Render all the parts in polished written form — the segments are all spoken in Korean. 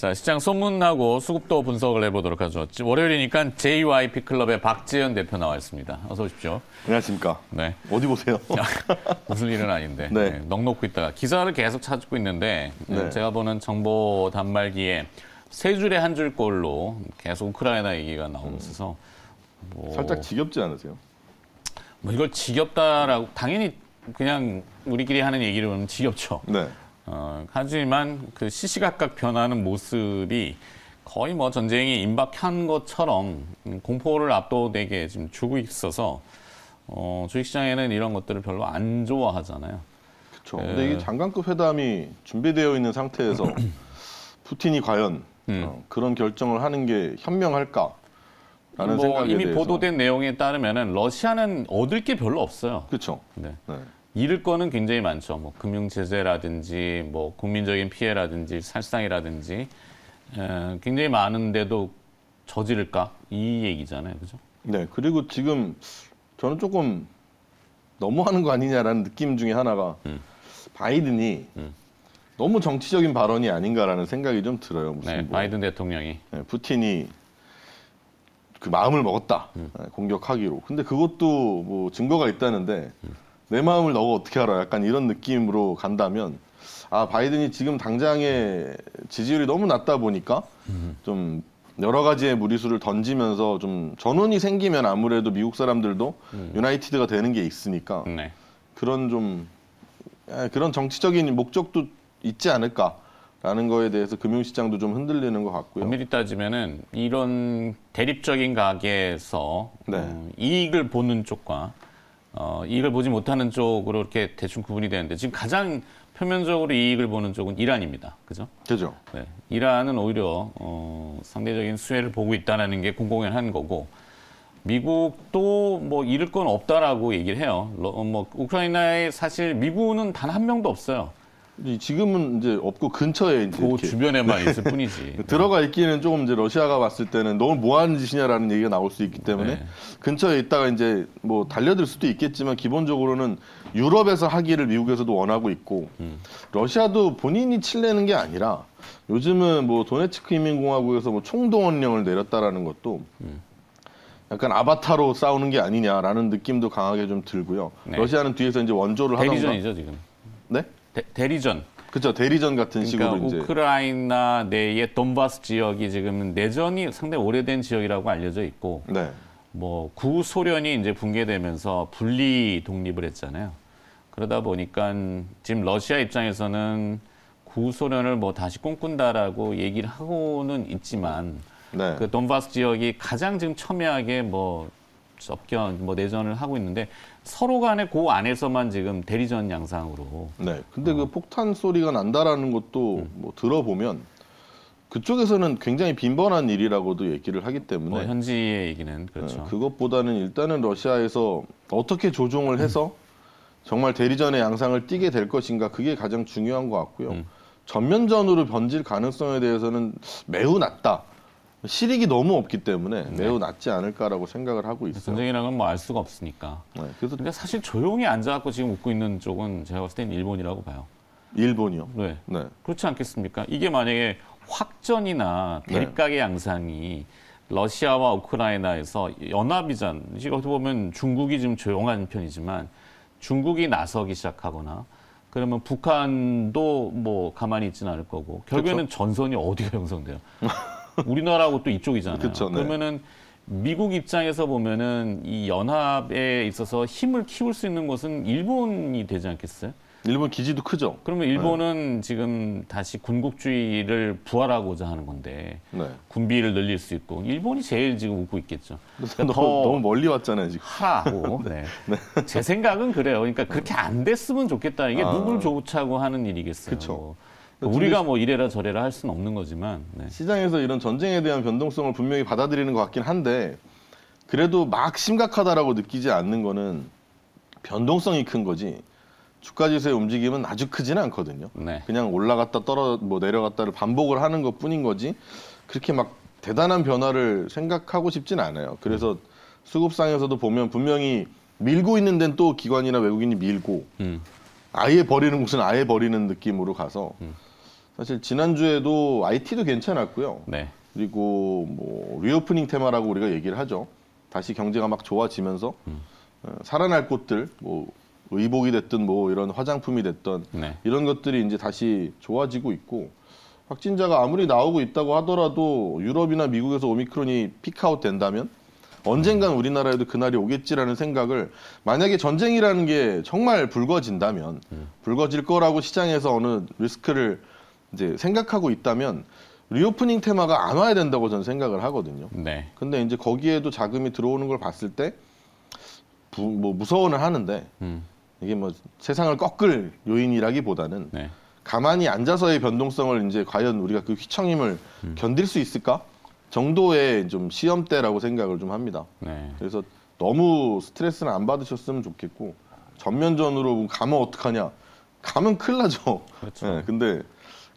자, 시장 소문하고 수급도 분석을 해보도록 하죠. 월요일이니까 JYP 클럽의 박재현 대표 나와 있습니다. 어서 오십시오. 안녕하십니까. 네. 어디 보세요? 무슨 일은 아닌데. 네. 네, 넉넉고 있다가 기사를 계속 찾고 있는데 네. 제가 보는 정보 단말기에 세 줄에 한 줄꼴로 계속 우크라이나 얘기가 나오고 있어서 살짝 지겹지 않으세요? 뭐 이걸 지겹다라고 당연히 그냥 우리끼리 하는 얘기로는 지겹죠. 네. 하지만 그 시시각각 변하는 모습이 거의 뭐 전쟁이 임박한 것처럼 공포를 압도되게 지금 주고 있어서 주식시장에는 이런 것들을 별로 안 좋아하잖아요. 그렇죠. 근데 이게 장관급 회담이 준비되어 있는 상태에서 푸틴이 과연 그런 결정을 하는 게 현명할까라는 생각에 이미 대해서 보도된 내용에 따르면은 러시아는 얻을 게 별로 없어요. 그렇죠. 네. 네. 잃을 거는 굉장히 많죠. 뭐 금융 제재라든지 뭐 국민적인 피해라든지 살상이라든지 굉장히 많은데도 저지를까 이 얘기잖아요, 그죠? 네. 그리고 지금 저는 조금 너무하는 거 아니냐라는 느낌 중에 하나가 바이든이 너무 정치적인 발언이 아닌가라는 생각이 좀 들어요. 무슨 네, 뭐, 바이든 대통령이 푸틴이 그 마음을 먹었다 공격하기로. 근데 그것도 뭐 증거가 있다는데 내 마음을 너가 어떻게 알아? 약간 이런 느낌으로 간다면 아 바이든이 지금 당장의 지지율이 너무 낮다 보니까 좀 여러 가지의 무리수를 던지면서 좀 전운이 생기면 아무래도 미국 사람들도 유나이티드가 되는 게 있으니까 네. 그런 좀 그런 정치적인 목적도 있지 않을까라는 거에 대해서 금융시장도 좀 흔들리는 것 같고요. 엄밀히 따지면은 이런 대립적인 가게에서 네. 이익을 보는 쪽과 이익을 보지 못하는 쪽으로 이렇게 대충 구분이 되는데 지금 가장 표면적으로 이익을 보는 쪽은 이란입니다. 그죠? 그죠. 네. 이란은 오히려 상대적인 수혜를 보고 있다는 게 공공연한 거고 미국도 뭐 잃을 건 없다라고 얘기를 해요. 뭐 우크라이나에 사실 미군은 단 한 명도 없어요. 지금은 이제 없고 근처에 이제 그 이렇게 주변에만 있을 뿐이지. 들어가 있기는 조금 이제 러시아가 봤을 때는 너무 뭐 하는 짓이냐라는 얘기가 나올 수 있기 때문에 네. 근처에 있다가 이제 뭐 달려들 수도 있겠지만 기본적으로는 유럽에서 하기를 미국에서도 원하고 있고 러시아도 본인이 칠내는 게 아니라 요즘은 뭐 도네츠크 인민공화국에서 뭐 총동원령을 내렸다라는 것도 약간 아바타로 싸우는 게 아니냐라는 느낌도 강하게 좀 들고요. 네. 러시아는 뒤에서 이제 원조를 하던가. 대리전이죠 지금. 네? 대리전. 그렇죠. 대리전 같은 그러니까 식으로 이제. 우크라이나 내의 돈바스 지역이 지금 내전이 상당히 오래된 지역이라고 알려져 있고, 네. 뭐 구소련이 이제 붕괴되면서 분리 독립을 했잖아요. 그러다 보니까 지금 러시아 입장에서는 구소련을 뭐 다시 꿈꾼다라고 얘기를 하고는 있지만, 네. 그 돈바스 지역이 가장 지금 첨예하게 뭐 내전을 하고 있는데 서로 간에 그 안에서만 지금 대리전 양상으로. 네. 근데 그 폭탄 소리가 난다라는 것도 뭐 들어보면 그쪽에서는 굉장히 빈번한 일이라고도 얘기를 하기 때문에 뭐 현지의 얘기는 그렇죠. 그것보다는 일단은 러시아에서 어떻게 조종을 해서 정말 대리전의 양상을 띠게 될 것인가 그게 가장 중요한 것 같고요. 전면전으로 번질 가능성에 대해서는 매우 낮다. 실익이 너무 없기 때문에 매우 낮지 않을까라고 생각을 하고 있어요. 전쟁이라는 건 뭐 알 수가 없으니까. 네, 그래서 근데 사실 조용히 앉아갖고 지금 웃고 있는 쪽은 제가 봤을 땐 일본이라고 봐요. 일본이요. 네. 네. 그렇지 않겠습니까? 이게 만약에 확전이나 대립각의 양상이 러시아와 우크라이나에서 연합이잖아요. 지금 어떻게 보면 중국이 좀 조용한 편이지만 중국이 나서기 시작하거나 그러면 북한도 뭐 가만히 있지는 않을 거고 결국에는 그렇죠. 전선이 어디가 형성돼요? 우리나라하고 또 이쪽이잖아요. 그쵸, 네. 그러면은 미국 입장에서 보면은 이 연합에 있어서 힘을 키울 수 있는 것은 일본이 되지 않겠어요? 일본 기지도 크죠. 그러면 일본은 지금 다시 군국주의를 부활하고자 하는 건데 네. 군비를 늘릴 수 있고 일본이 제일 지금 웃고 있겠죠. 그러니까 너무 멀리 왔잖아요 지금. 하라고. 네. 제 생각은 그래요. 그러니까 그렇게 안 됐으면 좋겠다. 이게 누굴 좋자고 하는 일이겠어요. 그쵸. 우리가 뭐 이래라 저래라 할 수는 없는 거지만. 네. 시장에서 이런 전쟁에 대한 변동성을 분명히 받아들이는 것 같긴 한데 그래도 막 심각하다라고 느끼지 않는 거는 변동성이 큰 거지 주가 지수의 움직임은 아주 크지는 않거든요. 네. 그냥 올라갔다 내려갔다를 반복을 하는 것뿐인 거지 그렇게 막 대단한 변화를 생각하고 싶진 않아요. 그래서 수급상에서도 보면 분명히 밀고 있는 데는 또 기관이나 외국인이 밀고 아예 버리는 곳은 아예 버리는 느낌으로 가서 사실 지난주에도 IT도 괜찮았고요. 네. 그리고 뭐 리오프닝 테마라고 우리가 얘기를 하죠. 다시 경제가 막 좋아지면서 살아날 곳들, 뭐 의복이 됐든 뭐 이런 화장품이 됐든 네. 이런 것들이 이제 다시 좋아지고 있고 확진자가 아무리 나오고 있다고 하더라도 유럽이나 미국에서 오미크론이 피크아웃 된다면 언젠간 우리나라에도 그날이 오겠지라는 생각을 만약에 전쟁이라는 게 정말 불거진다면 불거질 거라고 시장에서 어느 리스크를 이제 생각하고 있다면 리오프닝 테마가 안 와야 된다고 저는 생각을 하거든요. 네. 근데 이제 거기에도 자금이 들어오는 걸 봤을 때 뭐 무서워는 하는데 이게 뭐 세상을 꺾을 요인이라기보다는 네. 가만히 앉아서의 변동성을 이제 과연 우리가 그 휘청임을 견딜 수 있을까 정도의 좀 시험대라고 생각을 좀 합니다. 네. 그래서 너무 스트레스는 안 받으셨으면 좋겠고 전면전으로 가면 어떡하냐? 가면 큰일 나죠. 그렇죠. 네, 근데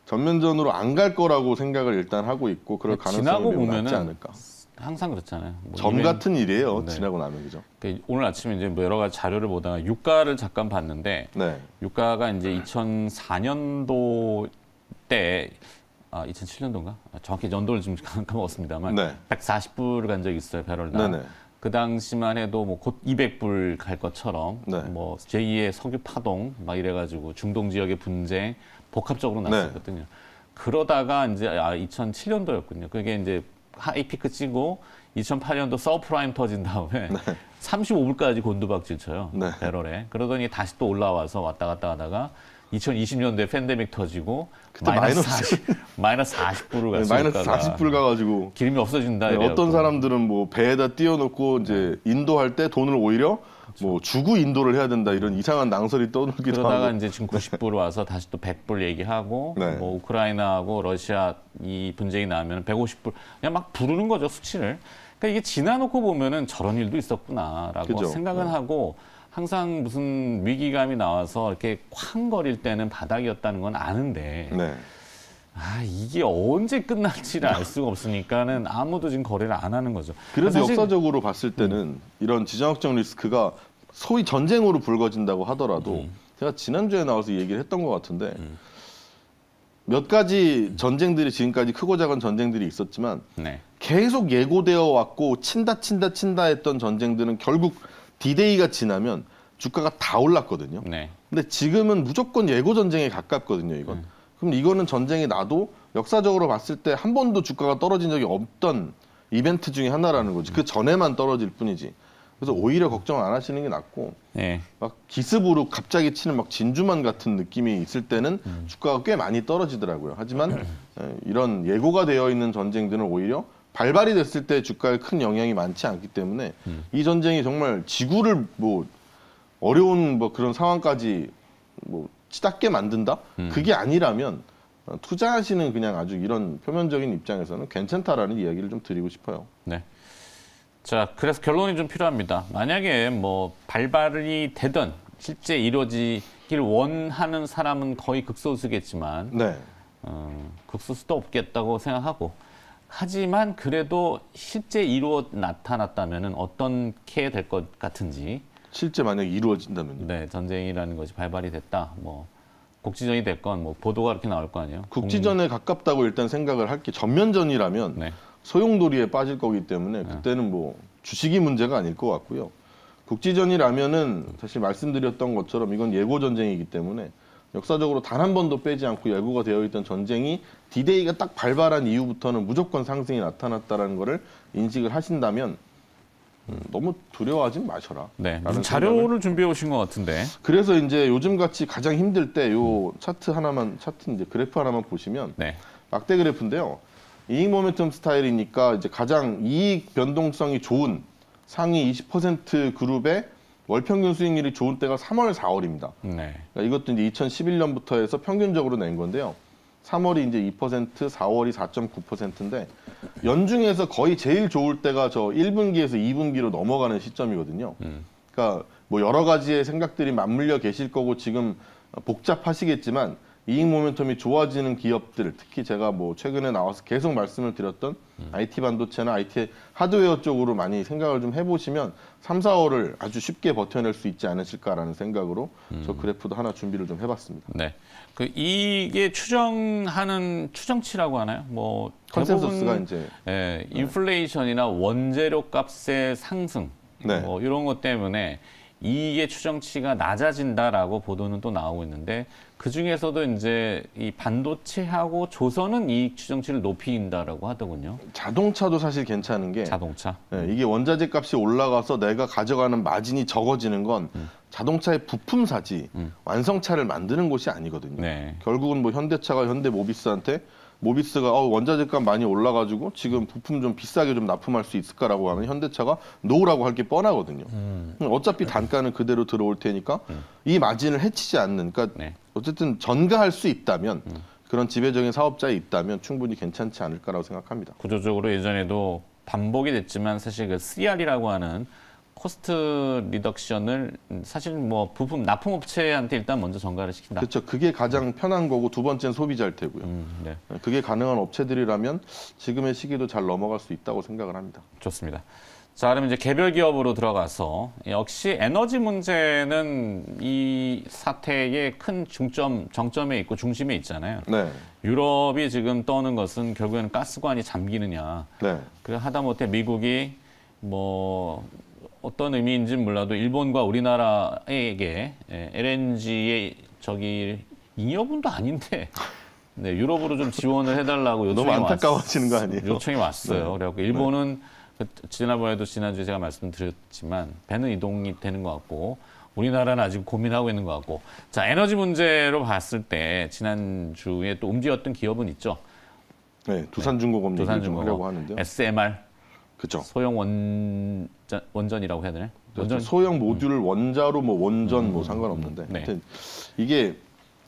전면전으로 안 갈 거라고 생각을 일단 하고 있고 그럴 가능성이 매우 낮지 않을까. 항상 그렇잖아요. 뭐 점 같은 일이에요. 네. 지나고 나면 그죠. 오늘 아침에 이제 뭐 여러 가지 자료를 보다가 유가를 잠깐 봤는데 네. 유가가 이제 2004년도 때 2007년도인가? 정확히 연도를 좀 까먹었습니다만 네. 140불 간 적이 있어요, 배럴당. 네네. 그 당시만 해도 뭐 곧 200불 갈 것처럼 네. 뭐 제2의 석유 파동 막 이래가지고 중동 지역의 분쟁 복합적으로 났었거든요. 그러다가 이제 2007년도였군요. 그게 이제 하이피크 치고 2008년도 서프라임 터진 다음에 35불까지 곤두박질 쳐요. 네. 배럴에. 그러더니 다시 또 올라와서 왔다 갔다 하다가 2020년도에 팬데믹 터지고 그때 마이너스 40불을 갔어요. 마이너스 40불 가가지고 기름이 없어진다. 네, 어떤 사람들은 뭐 배에다 띄워놓고 이제 인도할 때 돈을 오히려 뭐 주고 인도를 해야 된다 이런 이상한 낭설이 떠돌기도 그러다가 하고. 이제 지금 90불 와서 다시 또 100불 얘기하고 네. 뭐 우크라이나하고 러시아 이 분쟁이 나면 150불 그냥 막 부르는 거죠, 수치를. 그러니까 이게 지나놓고 보면은 저런 일도 있었구나라고 그죠. 생각은 하고 항상 무슨 위기감이 나와서 이렇게 쾅거릴 때는 바닥이었다는 건 아는데 네. 이게 언제 끝날지를 알 수가 없으니까는 아무도 지금 거래를 안 하는 거죠. 그래서 사실 역사적으로 봤을 때는 이런 지정학적 리스크가 소위 전쟁으로 불거진다고 하더라도 제가 지난주에 나와서 얘기를 했던 것 같은데 몇 가지 전쟁들이 지금까지 크고 작은 전쟁들이 있었지만 네. 계속 예고되어 왔고 친다 했던 전쟁들은 결국 D-Day가 지나면 주가가 다 올랐거든요. 네. 근데 지금은 무조건 예고 전쟁에 가깝거든요, 이건. 그럼 이거는 전쟁이 나도 역사적으로 봤을 때 한 번도 주가가 떨어진 적이 없던 이벤트 중에 하나라는 거지. 그 전에만 떨어질 뿐이지. 그래서 오히려 걱정 안 하시는 게 낫고 네. 막 기습으로 갑자기 치는 막 진주만 같은 느낌이 있을 때는 주가가 꽤 많이 떨어지더라고요. 하지만 이런 예고가 되어 있는 전쟁들은 오히려 발발이 됐을 때 주가에 큰 영향이 많지 않기 때문에 이 전쟁이 정말 지구를 뭐 어려운 뭐 그런 상황까지 뭐 치닫게 만든다? 그게 아니라면 투자하시는 그냥 아주 이런 표면적인 입장에서는 괜찮다라는 이야기를 좀 드리고 싶어요. 네. 자, 그래서 결론이 좀 필요합니다. 만약에 뭐 발발이 되든 실제 이루어지길 원하는 사람은 거의 극소수겠지만 네. 극소수도 없겠다고 생각하고 하지만 그래도 실제 나타났다면 어떻게 될 것 같은지 실제 만약에 이루어진다면요. 네, 전쟁이라는 것이 발발이 됐다. 뭐 국지전이 됐건 뭐 보도가 이렇게 나올 거 아니에요. 국지전에 가깝다고 일단 생각을 할게. 전면전이라면 네. 소용돌이에 빠질 거기 때문에 그때는 뭐 주식이 문제가 아닐 것 같고요. 국지전이라면은 사실 말씀드렸던 것처럼 이건 예고 전쟁이기 때문에 역사적으로 단 한 번도 빼지 않고 예고가 되어 있던 전쟁이 D-Day가 딱 발발한 이후부터는 무조건 상승이 나타났다라는 거를 인식을 하신다면 너무 두려워하지 마셔라. 네, 무슨 자료를 준비해 오신 것 같은데. 그래서 이제 요즘 같이 가장 힘들 때 요 차트 이제 그래프 하나만 보시면 네. 막대 그래프인데요. 이익 모멘텀 스타일이니까 이제 가장 이익 변동성이 좋은 상위 20% 그룹의 월 평균 수익률이 좋은 때가 3월, 4월입니다. 네. 그러니까 이것도 이제 2011년부터 해서 평균적으로 낸 건데요. 3월이 이제 2%, 4월이 4.9%인데 연중에서 거의 제일 좋을 때가 저 1분기에서 2분기로 넘어가는 시점이거든요. 그러니까 뭐 여러 가지의 생각들이 맞물려 계실 거고 지금 복잡하시겠지만 이익 모멘텀이 좋아지는 기업들, 특히 제가 뭐 최근에 나와서 계속 말씀을 드렸던 IT 반도체나 IT 하드웨어 쪽으로 많이 생각을 좀 해보시면 3, 4월을 아주 쉽게 버텨낼 수 있지 않으실까라는 생각으로 저 그래프도 하나 준비를 좀 해봤습니다. 네. 그 이게 추정하는 추정치라고 하나요? 뭐 컨센서스가 대부분, 이제 인플레이션이나 원재료 값의 상승 네. 뭐 이런 것 때문에 이익의 추정치가 낮아진다라고 보도는 또 나오고 있는데 그 중에서도 이제 이 반도체하고 조선은 이익 추정치를 높인다라고 하더군요. 자동차도 사실 괜찮은 게 자동차. 이게 원자재 값이 올라가서 내가 가져가는 마진이 적어지는 건 자동차의 부품사지 완성차를 만드는 곳이 아니거든요. 네. 결국은 뭐 현대차가 현대모비스한테 모비스가 원자재 값 많이 올라가지고 지금 부품 좀 비싸게 좀 납품할 수 있을까라고 하면 현대차가 놓으라고 할 게 뻔하거든요. 어차피 단가는 그대로 들어올 테니까 이 마진을 해치지 않는, 그러니까 네. 어쨌든 전가할 수 있다면 그런 지배적인 사업자에 있다면 충분히 괜찮지 않을까라고 생각합니다. 구조적으로 예전에도 반복이 됐지만 사실 그 CR이라고 하는 코스트 리덕션을 사실 뭐 부품 납품업체한테 일단 먼저 전가를 시킨다. 그렇죠. 그게 가장 편한 거고 두 번째는 소비자일 테고요. 네. 그게 가능한 업체들이라면 지금의 시기도 잘 넘어갈 수 있다고 생각을 합니다. 좋습니다. 자, 그럼 이제 개별 기업으로 들어가서 역시 에너지 문제는 이 사태의 큰 정점에 있고 중심에 있잖아요. 네. 유럽이 지금 떠는 것은 결국에는 가스관이 잠기느냐. 네. 그 하다못해 미국이 뭐 어떤 의미인지는 몰라도 일본과 우리나라에게 LNG의 저기 잉여분도 아닌데 네, 유럽으로 좀 지원을 해달라고 요청이 너무 안타까워지는 거 아니에요? 요청이 왔어요. 네. 그래갖고 일본은 지난번에도 지난주에 제가 말씀드렸지만 배는 이동이 되는 것 같고 우리나라는 아직 고민하고 있는 것 같고 자 에너지 문제로 봤을 때 지난주에 또 움직였던 기업은 있죠. 네, 두산중공업 얘기를 좀 하려고 하는데요. SMR 그렇죠. 소형 원전이라고 해야 되나? 원전 소형 모듈 원자로 뭐 원전 뭐 상관없는데 네. 하여튼 이게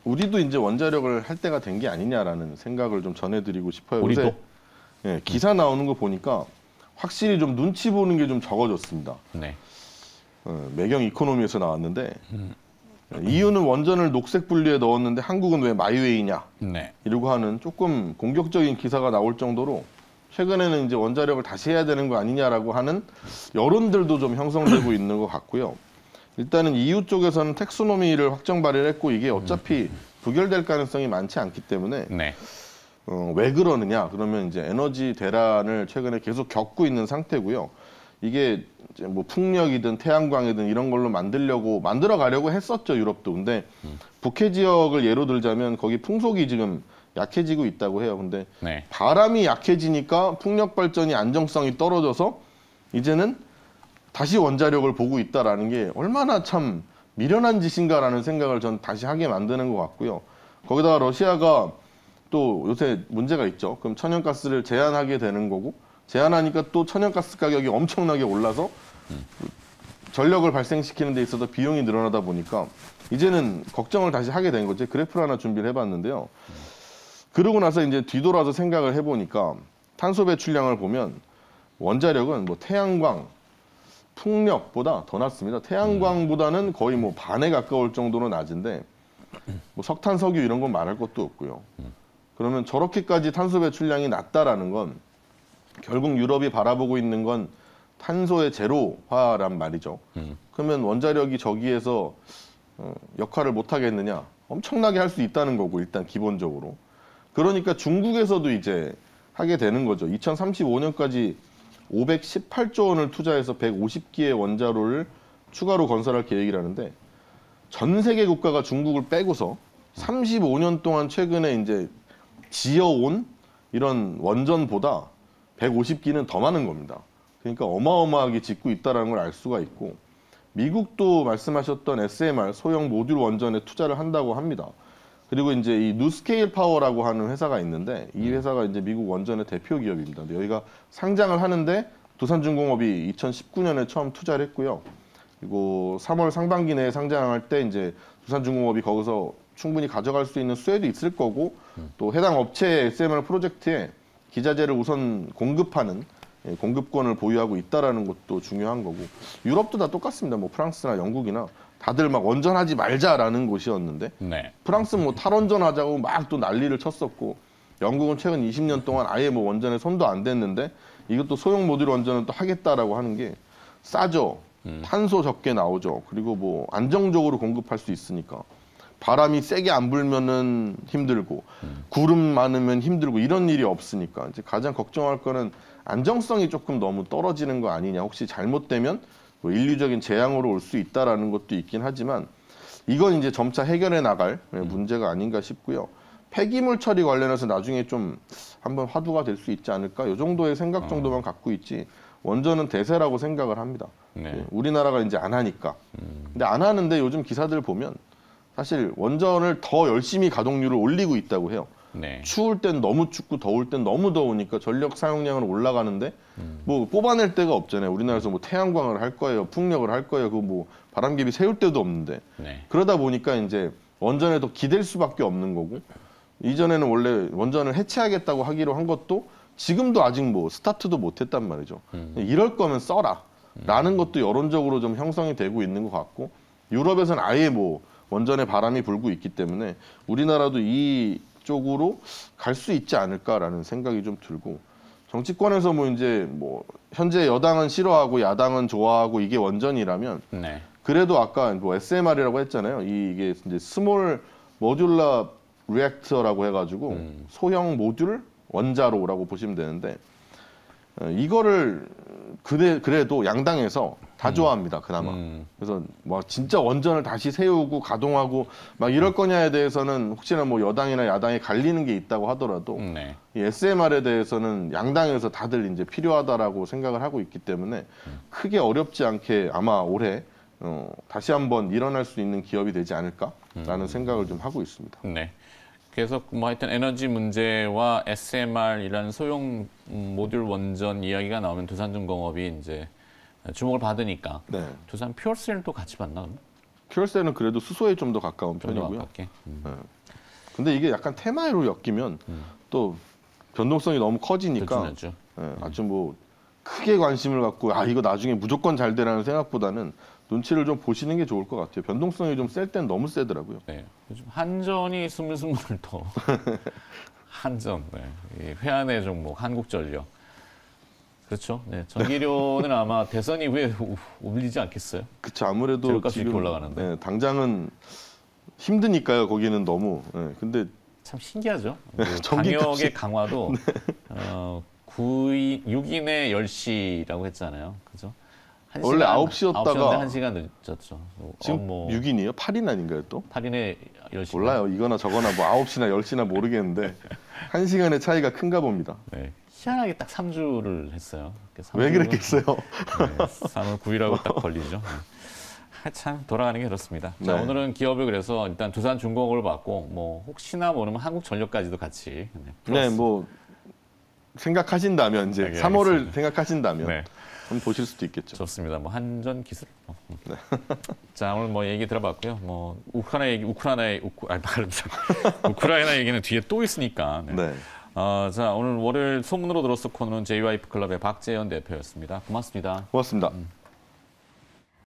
우리도 이제 원자력을 할 때가 된 게 아니냐라는 생각을 좀 전해드리고 싶어요. 우리도? 요새, 예, 기사 나오는 거 보니까 확실히 좀 눈치 보는 게 좀 적어졌습니다. 네. 매경 이코노미에서 나왔는데 이유는 원전을 녹색 분리에 넣었는데 한국은 왜 마이웨이냐 네. 이러고 하는 조금 공격적인 기사가 나올 정도로 최근에는 이제 원자력을 다시 해야 되는 거 아니냐라고 하는 여론들도 좀 형성되고 있는 것 같고요. 일단은 EU 쪽에서는 텍소노미를 확정 발의했고 이게 어차피 부결될 가능성이 많지 않기 때문에 네. 왜 그러느냐? 그러면 이제 에너지 대란을 최근에 계속 겪고 있는 상태고요. 이게 이제 뭐 풍력이든 태양광이든 이런 걸로 만들어 가려고 했었죠, 유럽도. 근데 북해 지역을 예로 들자면 거기 풍속이 지금 약해지고 있다고 해요. 근데 네. 바람이 약해지니까 풍력 발전이 안정성이 떨어져서 이제는 다시 원자력을 보고 있다라는 게 얼마나 참 미련한 짓인가라는 생각을 전 다시 하게 만드는 것 같고요. 거기다가 러시아가 또 요새 문제가 있죠. 그럼 천연가스를 제한하게 되는 거고 제한하니까 또 천연가스 가격이 엄청나게 올라서 전력을 발생시키는 데 있어서 비용이 늘어나다 보니까 이제는 걱정을 다시 하게 된 거죠. 그래프를 하나 준비를 해봤는데요. 그러고 나서 이제 뒤돌아서 생각을 해보니까 탄소 배출량을 보면 원자력은 뭐 태양광, 풍력보다 더 낮습니다. 태양광보다는 거의 뭐 반에 가까울 정도로 낮은데 뭐 석탄, 석유 이런 건 말할 것도 없고요. 그러면 저렇게까지 탄소 배출량이 낮다라는 건 결국 유럽이 바라보고 있는 건 탄소의 제로화란 말이죠. 그러면 원자력이 저기에서 역할을 못 하겠느냐? 엄청나게 할 수 있다는 거고 일단 기본적으로. 그러니까 중국에서도 이제 하게 되는 거죠. 2035년까지 518조 원을 투자해서 150기의 원자로를 추가로 건설할 계획이라는데 전 세계 국가가 중국을 빼고서 35년 동안 최근에 이제 지어온 이런 원전보다 150기는 더 많은 겁니다. 그러니까 어마어마하게 짓고 있다는 걸 알 수가 있고 미국도 말씀하셨던 SMR 소형 모듈 원전에 투자를 한다고 합니다. 그리고 이제 이 누스케일 파워라고 하는 회사가 있는데 이 회사가 이제 미국 원전의 대표 기업입니다. 근데 여기가 상장을 하는데 두산중공업이 2019년에 처음 투자를 했고요. 그리고 3월 상반기 내에 상장할 때 이제 두산중공업이 거기서 충분히 가져갈 수 있는 수혜도 있을 거고 또 해당 업체의 SMR 프로젝트에 기자재를 우선 공급하는 공급권을 보유하고 있다라는 것도 중요한 거고 유럽도 다 똑같습니다. 뭐 프랑스나 영국이나 다들 막 원전하지 말자라는 곳이었는데 네. 프랑스 뭐 탈원전하자고 막 또 난리를 쳤었고 영국은 최근 20년 동안 아예 뭐 원전에 손도 안 댔는데 이것도 소형 모듈 원전은 또 하겠다라고 하는 게 싸죠. 탄소 적게 나오죠. 그리고 뭐 안정적으로 공급할 수 있으니까 바람이 세게 안 불면은 힘들고 구름 많으면 힘들고 이런 일이 없으니까 이제 가장 걱정할 거는 안정성이 조금 너무 떨어지는 거 아니냐. 혹시 잘못되면 뭐 인류적인 재앙으로 올 수 있다라는 것도 있긴 하지만 이건 이제 점차 해결해 나갈 문제가 아닌가 싶고요. 폐기물 처리 관련해서 나중에 좀 한번 화두가 될 수 있지 않을까? 이 정도의 생각 정도만 갖고 있지. 원전은 대세라고 생각을 합니다. 네. 우리나라가 이제 안 하니까. 근데 안 하는데 요즘 기사들 보면 사실 원전을 더 열심히 가동률을 올리고 있다고 해요. 네. 추울 땐 너무 춥고 더울 땐 너무 더우니까 전력 사용량은 올라가는데 뭐 뽑아낼 데가 없잖아요. 우리나라에서 뭐 태양광을 할 거예요, 풍력을 할 거예요. 그 뭐 바람개비 세울 데도 없는데 네. 그러다 보니까 이제 원전에 더 기댈 수밖에 없는 거고 이전에는 원래 원전을 해체하겠다고 하기로 한 것도 지금도 아직 뭐 스타트도 못했단 말이죠. 이럴 거면 써라. 라는 것도 여론적으로 좀 형성이 되고 있는 것 같고 유럽에서는 아예 뭐 원전에 바람이 불고 있기 때문에 우리나라도 이 쪽으로 갈 수 있지 않을까라는 생각이 좀 들고 정치권에서 뭐 이제 뭐 현재 여당은 싫어하고 야당은 좋아하고 이게 원전이라면 네. 그래도 아까 뭐 SMR이라고 했잖아요. 이게 이제 스몰 모듈러 리액터라고 해가지고 소형 모듈 원자로라고 보시면 되는데 이거를 그래도 양당에서 다 좋아합니다. 그나마. 그래서 뭐 진짜 원전을 다시 세우고 가동하고 막 이럴 거냐에 대해서는 혹시나 뭐 여당이나 야당이 갈리는 게 있다고 하더라도 네. 이 SMR에 대해서는 양당에서 다들 이제 필요하다라고 생각을 하고 있기 때문에 크게 어렵지 않게 아마 올해 다시 한번 일어날 수 있는 기업이 되지 않을까라는 생각을 좀 하고 있습니다. 네. 그래서 뭐 하여튼 에너지 문제와 SMR이라는 소형 모듈 원전 이야기가 나오면 두산중공업이 이제 주목을 받으니까 네. 두산 퓨어셀도 같이 봤나 그러면? 퓨어셀은 그래도 수소에 좀 더 가까운 좀 더 편이고요. 가깝게. 네. 근데 이게 약간 테마로 엮이면 또 변동성이 너무 커지니까 그렇죠. 네, 아주 뭐 크게 관심을 갖고 아 이거 나중에 무조건 잘 되라는 생각보다는 눈치를 좀 보시는 게 좋을 것 같아요. 변동성이 좀 셀 땐 너무 세더라고요. 네. 요즘 한전이 스물스물 더 한전, 네. 이 회한의 종목 한국전력. 그렇죠. 네. 전기료는 아마 대선 이후에 올리지 않겠어요? 그렇죠. 아무래도 재료값이 이렇게 지금 올라가는데. 네, 당장은 힘드니까요. 거기는 너무. 네, 근데 참 신기하죠. 그 전기값이- 방역의 강화도 6인에 10시라고 했잖아요. 그죠? 원래 9시였다가 9시였는데 1시간 늦었죠. 지금 뭐 6인이에요? 8인 아닌가요 또? 8인에 10시. 몰라요. 이거나 저거나 뭐 9시나 10시나 모르겠는데 1시간의 차이가 큰가 봅니다. 네. 희한하게 딱 3주를 했어요. 왜 그랬겠어요? 네, 3월 9일하고 딱 걸리죠. 참 돌아가는 게 그렇습니다. 자, 네. 오늘은 기업을 그래서 일단 두산중공업을 봤고 뭐 혹시나 모르면 한국전력까지도 같이 네, 플러스. 뭐 생각하신다면 이제 네, 3월을 알겠습니다. 생각하신다면 네. 한번 보실 수도 있겠죠. 좋습니다. 뭐 한전 기술. 자, 오늘 뭐 얘기 들어봤고요. 뭐 우크라이나 얘기는 뒤에 또 있으니까. 네. 네. 자, 오늘 월요일 소문으로 들었어 코너는 JYP 클럽의 박재현 대표였습니다. 고맙습니다. 고맙습니다.